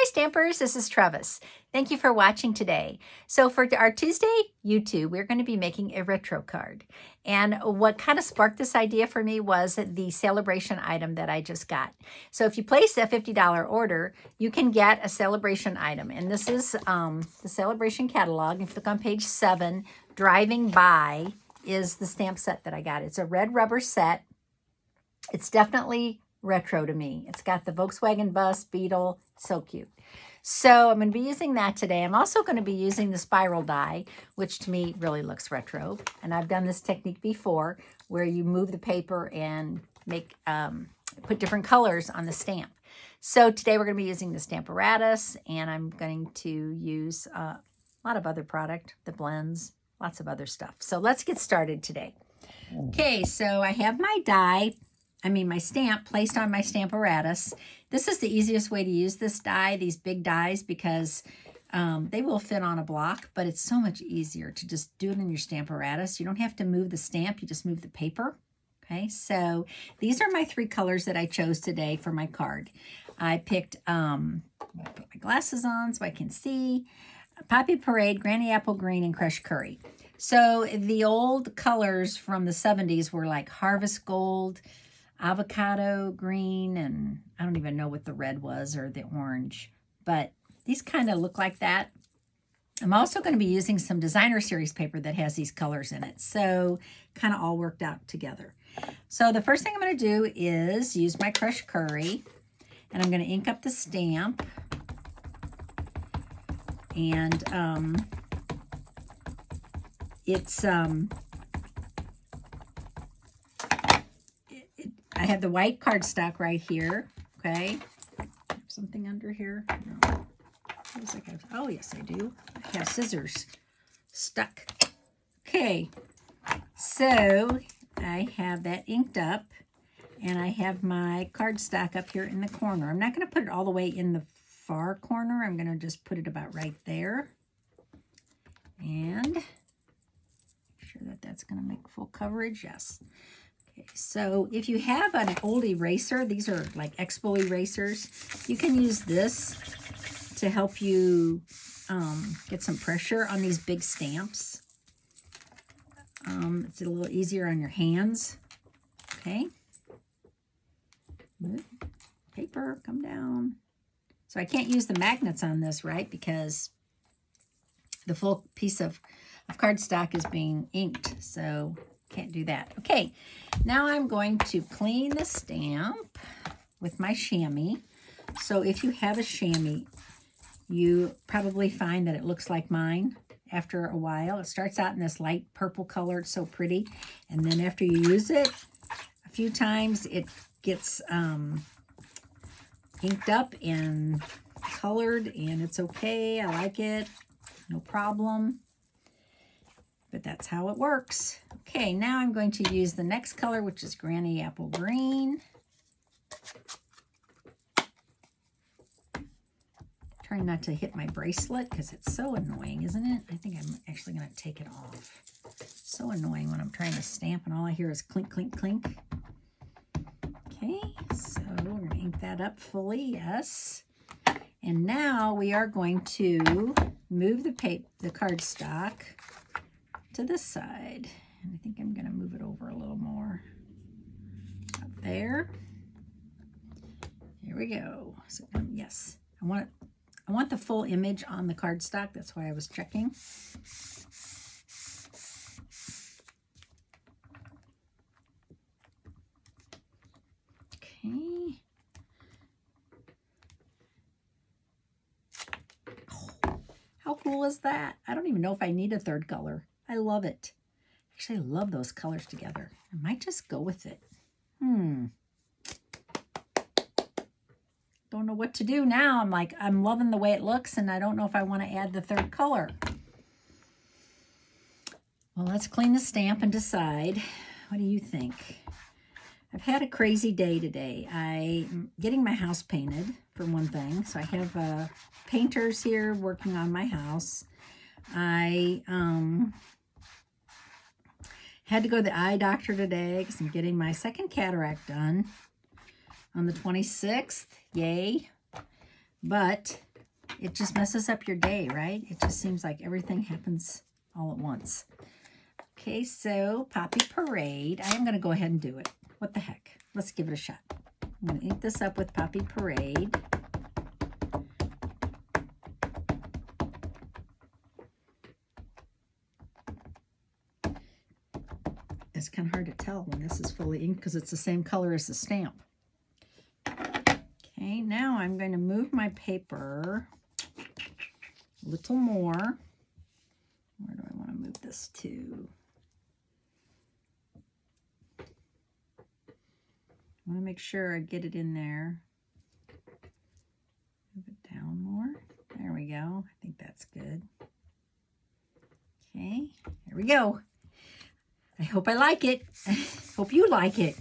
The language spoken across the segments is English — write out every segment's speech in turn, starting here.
Stampers, this is Trevis. Thank you for watching today. So for our Tuesday YouTube, we're going to be making a retro card. And what kind of sparked this idea for me was the SaleABration item that I just got. So if you place a $50 order, you can get a SaleABration item. And this is the SaleABration catalog. If you look on page 7, Driving By is the stamp set that I got. It's a red rubber set. It's definitely retro to me. It's got the Volkswagen bus, Beetle, so cute. So I'm going to be using that today. I'm also going to be using the spiral die, which to me really looks retro. And I've done this technique before where you move the paper and make put different colors on the stamp. So today we're going to be using the Stamparatus, and I'm going to use a lot of other product, the blends, lots of other stuff. So let's get started today. Okay, so I have my my stamp placed on my Stamparatus. This is the easiest way to use this die, these big dies, because they will fit on a block, but it's so much easier to just do it in your Stamparatus. You don't have to move the stamp, you just move the paper. Okay, so these are my 3 colors that I chose today for my card. I picked, I'm gonna put my glasses on so I can see, Poppy Parade, Granny Apple Green, and Crushed Curry. So the old colors from the 70s were like Harvest Gold, Avocado Green, and I don't even know what the red was or the orange, but these kind of look like that. I'm also going to be using some designer series paper that has these colors in it, so kind of all worked out together. So the first thing I'm going to do is use my Crushed Curry, and I'm going to ink up the stamp, and I have the white cardstock right here, okay? Something under here? No. Oh, yes, I do. I have scissors stuck. Okay, so I have that inked up, and I have my cardstock up here in the corner. I'm not going to put it all the way in the far corner. I'm going to just put it about right there. And make sure that that's going to make full coverage. Yes. So if you have an old eraser, these are like Expo erasers, you can use this to help you get some pressure on these big stamps. It's a little easier on your hands. Okay. Paper, come down. So I can't use the magnets on this, right? Because the full piece of cardstock is being inked, so can't do that. Okay, now I'm going to clean the stamp with my chamois. So if you have a chamois, you probably find that it looks like mine after a while. It starts out in this light purple color. It's so pretty. And then after you use it a few times, it gets inked up and colored, and it's okay. I like it. No problem. But that's how it works. Okay, now I'm going to use the next color, which is Granny Apple Green. Trying not to hit my bracelet because it's so annoying, isn't it? I think I'm actually going to take it off. So annoying when I'm trying to stamp and all I hear is clink, clink, clink. Okay, so we're going to ink that up fully, yes. And now we are going to move the cardstock to this side, and I think I'm going to move it over a little more up there. Here we go. So yes, I want the full image on the cardstock. That's why I was checking. Okay. Oh, how cool is that? I don't even know if I need a third color. I love it. Actually, I love those colors together. I might just go with it. Don't know what to do now. I'm loving the way it looks, and I don't know if I want to add the third color. Well, let's clean the stamp and decide. What do you think? I've had a crazy day today. I'm getting my house painted, for one thing. So I have painters here working on my house. I had to go to the eye doctor today because I'm getting my second cataract done on the 26th. Yay. But it just messes up your day, right? It just seems like everything happens all at once. Okay, so Poppy Parade. I am going to go ahead and do it. What the heck? Let's give it a shot. I'm going to ink this up with Poppy Parade. It's kind of hard to tell when this is fully inked because it's the same color as the stamp. Okay, now I'm going to move my paper a little more. Where do I want to move this to? I want to make sure I get it in there. Move it down more. There we go. I think that's good. Okay, there we go. I hope I like it. Hope you like it.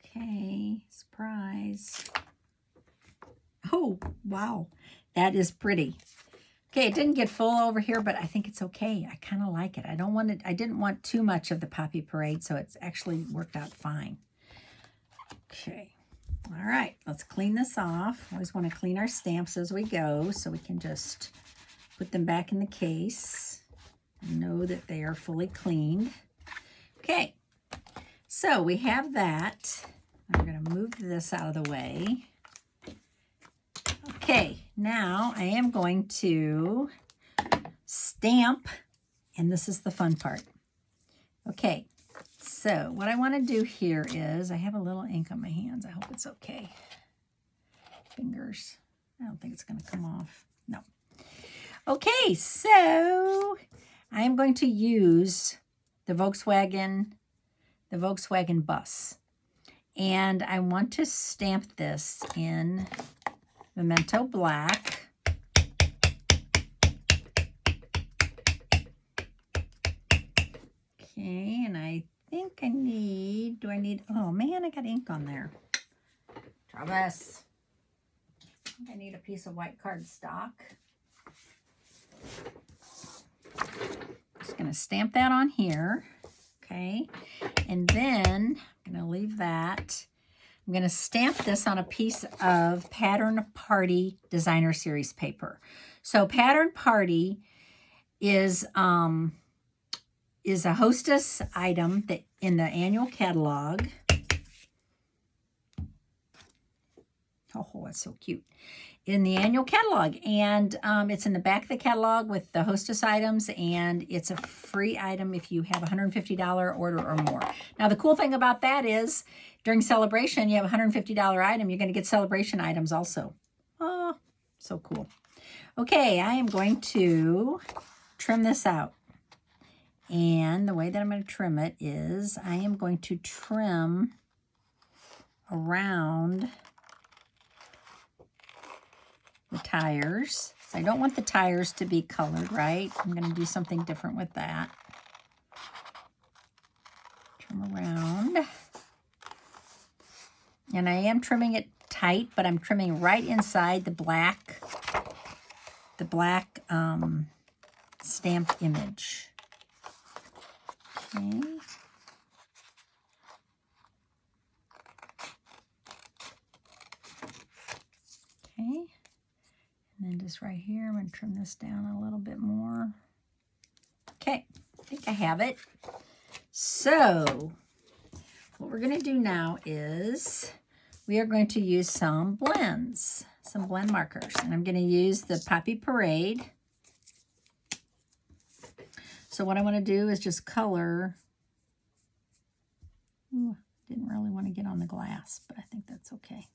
Okay, surprise. Oh, wow. That is pretty. Okay, it didn't get full over here, but I think it's okay. I kind of like it. I didn't want too much of the Poppy Parade, so it's actually worked out fine. Okay. All right, let's clean this off. Always want to clean our stamps as we go so we can just put them back in the case and know that they are fully cleaned. Okay, so we have that. I'm going to move this out of the way. Okay, now I am going to stamp, and this is the fun part. Okay. So what I want to do here is, I have a little ink on my hands. I hope it's okay. Fingers. I don't think it's going to come off. No. Okay, so I am going to use the Volkswagen bus. And I want to stamp this in Memento Black. Okay, and I think I need, oh man, I got ink on there. Trevis. I think I need a piece of white cardstock. Just going to stamp that on here. Okay, and then I'm going to leave that. I'm going to stamp this on a piece of Pattern Party Designer Series paper. So Pattern Party is a hostess item that in the annual catalog. Oh, that's so cute. In the annual catalog. And it's in the back of the catalog with the hostess items. And it's a free item if you have a $150 order or more. Now, the cool thing about that is during SaleABration, you have a $150 item. You're going to get SaleABration items also. Oh, so cool. Okay, I am going to trim this out. And the way that I'm going to trim it is I am going to trim around the tires. So I don't want the tires to be colored, right? I'm going to do something different with that. Trim around. And I am trimming it tight, but I'm trimming right inside the black stamped image. Okay. Okay. And then just right here, I'm going to trim this down a little bit more. Okay, I think I have it. So, what we're going to do now is we are going to use some blends, some blend markers. And I'm going to use the Poppy Parade. So what I want to do is just color. Ooh, didn't really want to get on the glass, but I think that's okay.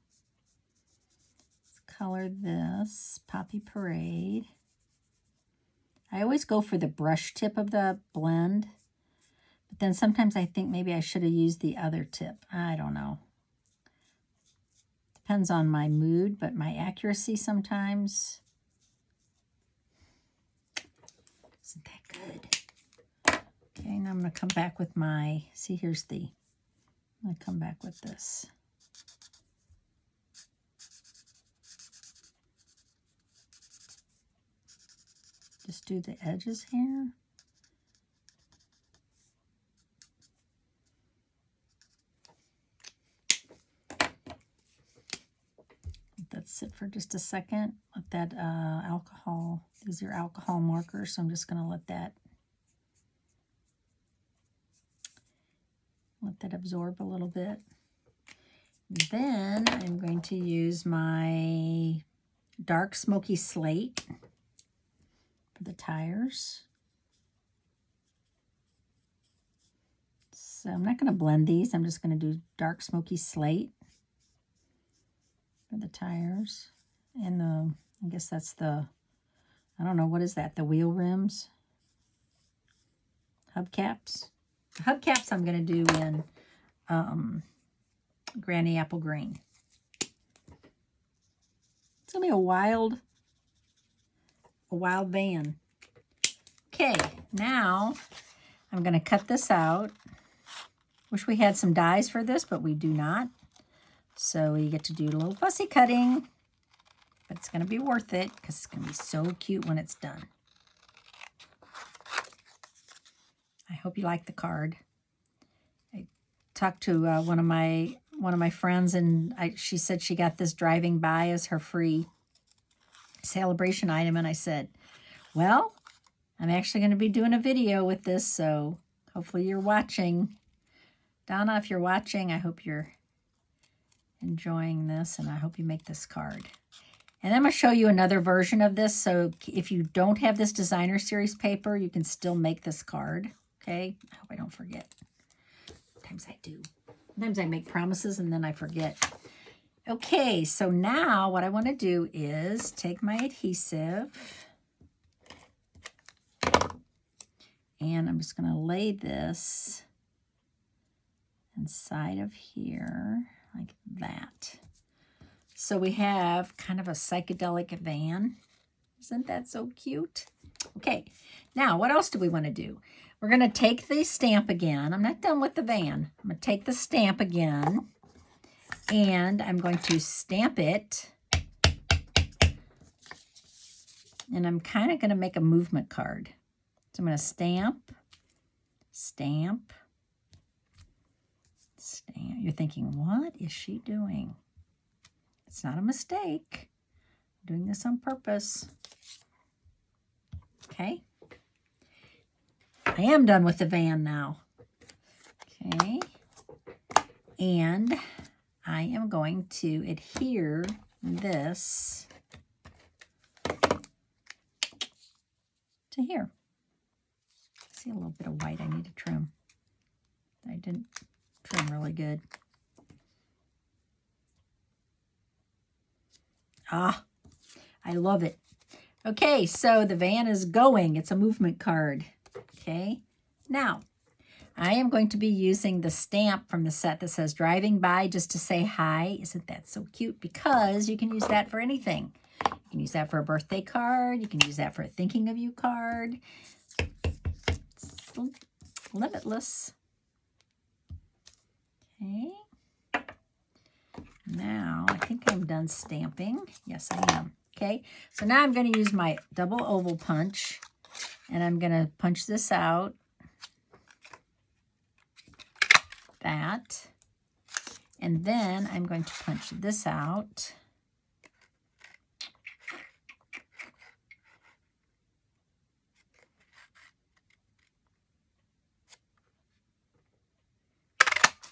Let's color this Poppy Parade. I always go for the brush tip of the blend, but then sometimes I think maybe I should have used the other tip. I don't know. Depends on my mood, but my accuracy sometimes isn't that good. Okay, now I'm going to come back with my, see, here's the, I'm going to come back with this. Just do the edges here. it sit for just a second. Let that alcohol, these are alcohol markers, so I'm just going to let that absorb a little bit. Then I'm going to use my dark smoky slate for the tires. So I'm not going to blend these. I'm just going to do dark smoky slate for the tires. And I guess that's I don't know, what is that? The wheel rims? Hubcaps? Hubcaps I'm going to do in Granny Apple Green. It's going to be a wild van. Okay, now I'm going to cut this out. Wish we had some dies for this, but we do not. So you get to do a little fussy cutting, but it's going to be worth it because it's going to be so cute when it's done. I hope you like the card. I talked to one of my friends, and she said she got this driving by as her free SaleABration item, and I said, well, I'm actually going to be doing a video with this, so hopefully you're watching. Donna, if you're watching, I hope you're enjoying this, and I hope you make this card. And I'm going to show you another version of this, so if you don't have this designer series paper, you can still make this card, okay? I hope I don't forget. Sometimes I do. Sometimes I make promises and then I forget. Okay, so now what I want to do is take my adhesive, and I'm just going to lay this inside of here like that. So we have kind of a psychedelic van. Isn't that so cute? Okay, now what else do we want to do? We're going to take the stamp again. I'm not done with the van. I'm going to take the stamp again, and I'm going to stamp it. And I'm kind of going to make a movement card. So I'm going to stamp, stamp, stamp. You're thinking, what is she doing? It's not a mistake. I'm doing this on purpose. Okay. I am done with the van now. Okay. And I am going to adhere this to here. See a little bit of white I need to trim. I didn't trim really good. Ah, I love it. Okay, so the van is going. It's a movement card. Okay, now I am going to be using the stamp from the set that says driving by just to say hi. Isn't that so cute? Because you can use that for anything. You can use that for a birthday card. You can use that for a thinking of you card. It's limitless. Okay. Now, I think I'm done stamping. Yes, I am. Okay, so now I'm going to use my double oval punch, and I'm going to punch this out. That. And then I'm going to punch this out.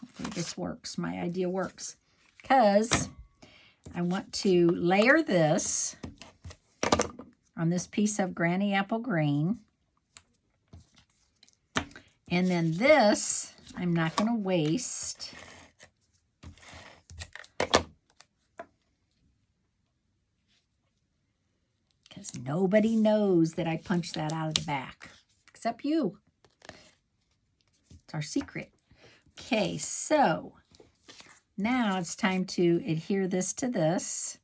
Hopefully this works. My idea works. Because I want to layer this on this piece of Granny Apple Green. And then this, I'm not going to waste. Because nobody knows that I punched that out of the back, except you. It's our secret. Okay, so now it's time to adhere this to this.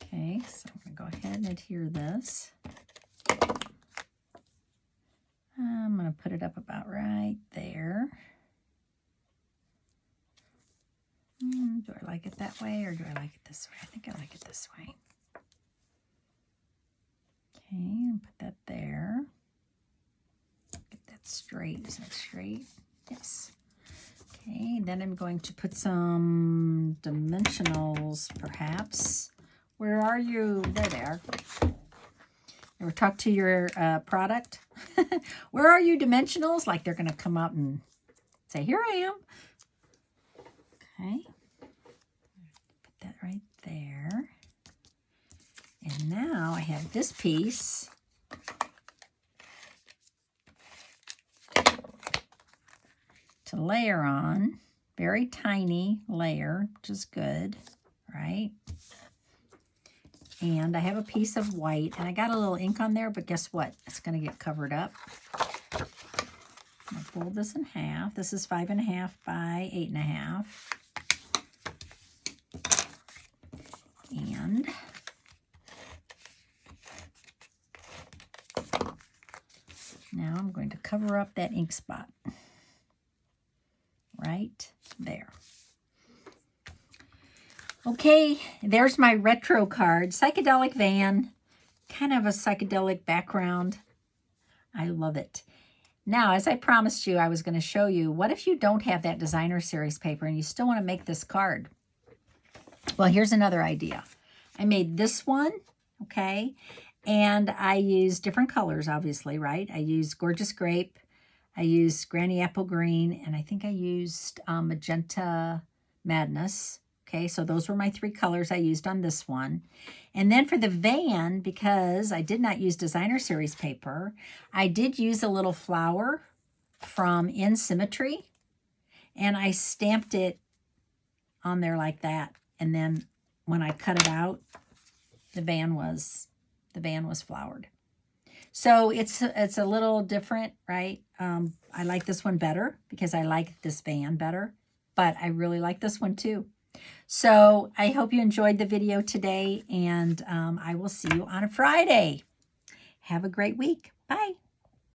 Okay, so I'm going to go ahead and adhere this. I'm going to put it up about right there. Do I like it that way or do I like it this way? I think I like it this way. Okay, and put that there. Get that straight. Is that straight? Yes. Okay, then I'm going to put some dimensionals, perhaps. Where are you? There they are. Ever talk to your product? Where are you, dimensionals? Like they're going to come up and say, here I am. Okay. Put that right there. And now I have this piece. To layer on. Very tiny layer, which is good, right? And I have a piece of white, and I got a little ink on there, but guess what? It's going to get covered up. I'm going to fold this in half. This is 5.5 by 8.5. And now I'm going to cover up that ink spot right there. Okay, there's my retro card. Psychedelic van, kind of a psychedelic background. I love it. Now, as I promised you, I was going to show you, what if you don't have that designer series paper and you still want to make this card? Well, here's another idea. I made this one, okay, and I used different colors, obviously, right? I used Gorgeous Grape, I used Granny Apple Green, and I think I used Magenta Madness. Okay, so those were my 3 colors I used on this one. And then for the van, because I did not use designer series paper, I did use a little flower from In Symmetry, and I stamped it on there like that. And then when I cut it out, the van was flowered. So it's a little different, right? I like this one better because I like this van better, but I really like this one too. So I hope you enjoyed the video today, and I will see you on a Friday. Have a great week. Bye.